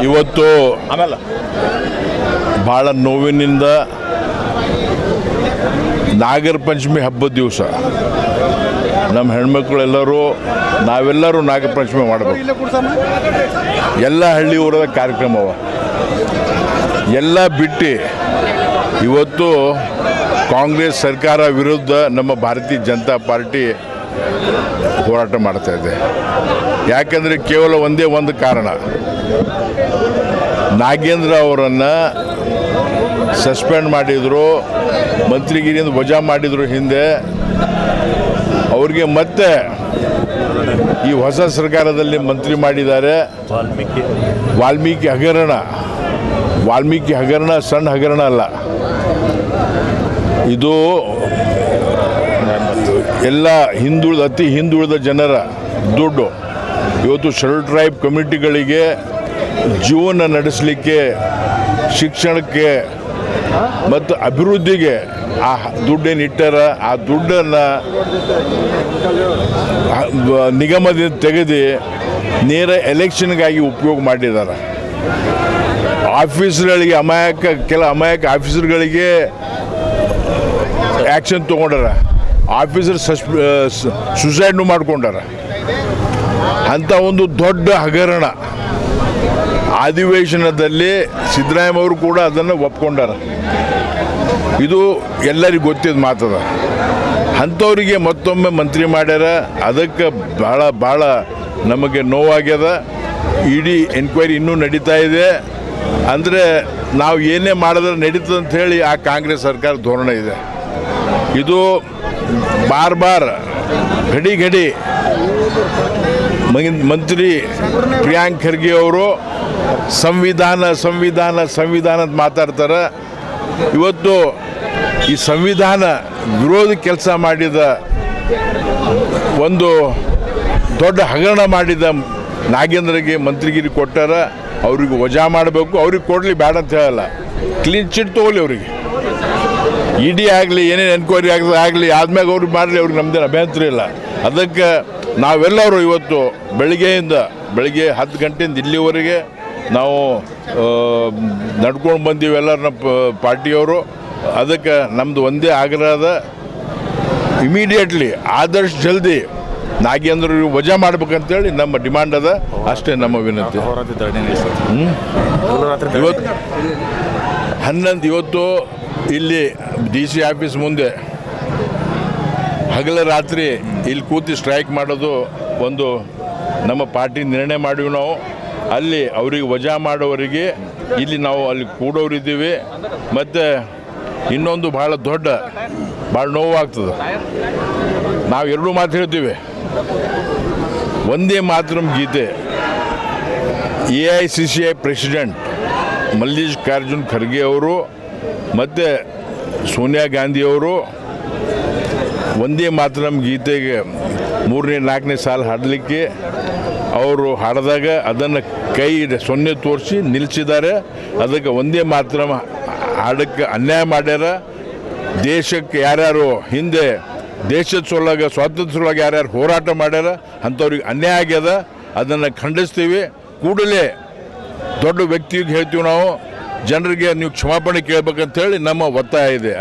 ಇವತ್ತು ಭಾಳ ನೋವಿನಿಂದ ನಾಗರ ಪಂಚಮಿ ಹಬ್ಬದ ದಿವಸ ನಮ್ಮ ಹೆಣ್ಮಕ್ಳೆಲ್ಲರೂ ನಾವೆಲ್ಲರೂ ನಾಗರ ಪಂಚಮಿ ಮಾಡಬೇಕು. ಎಲ್ಲ ಹಳ್ಳಿ ಊರದ ಕಾರ್ಯಕ್ರಮವ ಎಲ್ಲ ಬಿಟ್ಟು ಇವತ್ತು ಕಾಂಗ್ರೆಸ್ ಸರ್ಕಾರ ವಿರುದ್ಧ ನಮ್ಮ ಭಾರತೀಯ ಜನತಾ ಪಾರ್ಟಿ ಹೋರಾಟ ಮಾಡ್ತಾ ಇದೆ. ಯಾಕಂದರೆ ಕೇವಲ ಒಂದೇ ಒಂದು ಕಾರಣ, ನಾಗೇಂದ್ರ ಅವರನ್ನು ಸಸ್ಪೆಂಡ್ ಮಾಡಿದರು, ಮಂತ್ರಿಗಿರಿಯಿಂದ ವಜಾ ಮಾಡಿದರು. ಹಿಂದೆ ಅವ್ರಿಗೆ ಮತ್ತೆ ಈ ಹೊಸ ಸರ್ಕಾರದಲ್ಲಿ ಮಂತ್ರಿ ಮಾಡಿದ್ದಾರೆ. ವಾಲ್ಮೀಕಿ ಹಗರಣ ಸಣ್ಣ ಹಗರಣ ಅಲ್ಲ, ಇದು ಎಲ್ಲ ಅತಿ ಹಿಂದುಳಿದ ಜನರ ದುಡ್ಡು. ಇವತ್ತು ಶೆಡ್ಯೂಲ್ ಟ್ರೈಬ್ ಕಮ್ಯುನಿಟಿಗಳಿಗೆ ಜೀವನ ನಡೆಸಲಿಕ್ಕೆ, ಶಿಕ್ಷಣಕ್ಕೆ ಮತ್ತು ಅಭಿವೃದ್ಧಿಗೆ ಆ ದುಡ್ಡೇನು ಇಟ್ಟಾರ, ಆ ದುಡ್ಡನ್ನು ನಿಗಮದಿಂದ ತೆಗೆದು ನೇರ ಎಲೆಕ್ಷನ್ಗಾಗಿ ಉಪಯೋಗ ಮಾಡಿದ್ದಾರೆ. ಆಫೀಸರ್ಗಳಿಗೆ ಕೆಲ ಅಮಾಯಕ ಆಫೀಸರ್ಗಳಿಗೆ ಆ್ಯಕ್ಷನ್ ತೊಗೊಂಡಾರ, ಆಫೀಸರ್ ಸುಸೈಡ್ನು ಮಾಡ್ಕೊಂಡಾರ. ಅಂಥ ಒಂದು ದೊಡ್ಡ ಹಗರಣ ಅಧಿವೇಶನದಲ್ಲಿ ಸಿದ್ದರಾಮಯ್ಯ ಅವರು ಕೂಡ ಅದನ್ನು ಒಪ್ಕೊಂಡಾರ. ಇದು ಎಲ್ಲರಿಗೂ ಗೊತ್ತಿದ್ದ ಮಾತದ. ಅಂಥವರಿಗೆ ಮತ್ತೊಮ್ಮೆ ಮಂತ್ರಿ ಮಾಡ್ಯಾರ. ಅದಕ್ಕೆ ಭಾಳ ನಮಗೆ ನೋವಾಗ್ಯದ. ಇಡೀ ಎನ್ಕ್ವೈರಿ ಇನ್ನೂ ನಡೀತಾ ಇದೆ. ಅಂದರೆ ನಾವು ಏನೇ ಮಾಡಿದ್ರೆ ನಡೀತದೆ ಅಂತ ಹೇಳಿ ಆ ಕಾಂಗ್ರೆಸ್ ಸರ್ಕಾರ ಧೋರಣೆ ಇದೆ. ಇದು ಬಾರ್ ಘಡಿ ಮಂತ್ರಿ ಪ್ರಿಯಾಂಕ್ ಖರ್ಗೆ ಅವರು ಸಂವಿಧಾನ ಅಂತ ಮಾತಾಡ್ತಾರೆ. ಇವತ್ತು ಈ ಸಂವಿಧಾನ ವಿರೋಧಿ ಕೆಲಸ ಮಾಡಿದ, ಒಂದು ದೊಡ್ಡ ಹಗರಣ ಮಾಡಿದ ನಾಗೇಂದ್ರಗೆ ಮಂತ್ರಿಗಿರಿ ಕೊಟ್ಟಾರ. ಅವ್ರಿಗೆ ವಜಾ ಮಾಡಬೇಕು. ಅವ್ರಿಗೆ ಕೊಡಲಿ ಬೇಡ ಅಂತ ಹೇಳಲ್ಲ, ಕ್ಲೀನ್ ಚಿಟ್ ತೊಗೊಳ್ಳಿ. ಅವರಿಗೆ ಇಡಿ ಆಗಲಿ, ಏನೇನು ಎನ್ಕ್ವೈರಿ ಆಗಲಿ ಆದ್ಮೇಲೆ ಅವ್ರಿಗೆ ಮಾಡಲಿ, ಅವ್ರಿಗೆ ನಮ್ಮದೇನು ಅಭ್ಯಂತರ ಇಲ್ಲ. ಅದಕ್ಕೆ ನಾವೆಲ್ಲರೂ ಇವತ್ತು ಬೆಳಗ್ಗೆ 10 ಗಂಟೆಯಿಂದ ಇಲ್ಲಿವರೆಗೆ ನಾವು ನಡ್ಕೊಂಡು ಬಂದೀವಿ, ಎಲ್ಲರೂ ನಮ್ಮ ಪಾರ್ಟಿಯವರು. ಅದಕ್ಕೆ ನಮ್ಮದು ಒಂದೇ ಆಗ್ರಹದ, ಇಮಿಡಿಯೇಟ್ಲಿ ಆದಷ್ಟು ಜಲ್ದಿ ನಾಗೇಂದ್ರ ವಜಾ ಮಾಡ್ಬೇಕಂತೇಳಿ ನಮ್ಮ ಡಿಮಾಂಡ್ ಅದ. ಅಷ್ಟೇ ನಮ್ಮ ವಿನಂತಿ. ಇವತ್ತು ಇಲ್ಲಿ DC ಆಫೀಸ್ ಮುಂದೆ ಹಗಲ ರಾತ್ರಿ ಇಲ್ಲಿ ಕೂತಿ ಸ್ಟ್ರೈಕ್ ಮಾಡೋದು ಒಂದು ನಮ್ಮ ಪಾರ್ಟಿ ನಿರ್ಣಯ ಮಾಡಿವಿ. ನಾವು ಅಲ್ಲಿ ಅವ್ರಿಗೆ ವಜಾ ಮಾಡೋವರಿಗೆ ಇಲ್ಲಿ ನಾವು ಅಲ್ಲಿ ಕೂಡೋರಿದ್ದೀವಿ. ಮತ್ತು ಇನ್ನೊಂದು ಭಾಳ ನೋವಾಗ್ತದೆ. ನಾವು ಎರಡೂ ಮಾತು ಹೇಳ್ತೀವಿ. ಒಂದೇ ಮಾತರಂ ಗೀತೆ AICCI ಪ್ರೆಸಿಡೆಂಟ್ ಮಲ್ಲಿಕಾರ್ಜುನ್ ಖರ್ಗೆ ಅವರು ಮತ್ತು ಸೋನಿಯಾ ಗಾಂಧಿಯವರು ಒಂದೇ ಮಾತರಂ ಗೀತೆಗೆ 3ನೇ 4ನೇ ಸಾಲ ಹಾಡಲಿಕ್ಕೆ ಅವರು ಹಾಡಿದಾಗ ಅದನ್ನು ಕೈ ಸೊನ್ನೆ ತೋರಿಸಿ ನಿಲ್ಲಿಸಿದ್ದಾರೆ. ಅದಕ್ಕೆ ಒಂದೇ ಮಾತರಂ ಹಾಡಕ್ಕೆ ಅನ್ಯಾಯ ಮಾಡ್ಯಾರ. ದೇಶಕ್ಕೆ ಯಾರ್ಯಾರು ಹಿಂದೆ ದೇಶದ ಸ್ವಾತಂತ್ರ್ಯ ಸಲುವಾಗಿ ಯಾರ್ಯಾರು ಹೋರಾಟ ಮಾಡ್ಯಾರ ಅಂಥವ್ರಿಗೆ ಅನ್ಯಾಯ ಆಗ್ಯದ. ಅದನ್ನು ಖಂಡಿಸ್ತೀವಿ. ಕೂಡಲೇ ದೊಡ್ಡ ವ್ಯಕ್ತಿಗೆ ಹೇಳ್ತೀವಿ ನಾವು, ಜನರಿಗೆ ನೀವು ಕ್ಷಮಾಪಣೆ ಕೇಳಬೇಕಂತೇಳಿ ನಮ್ಮ ಒತ್ತಾಯ ಇದೆ.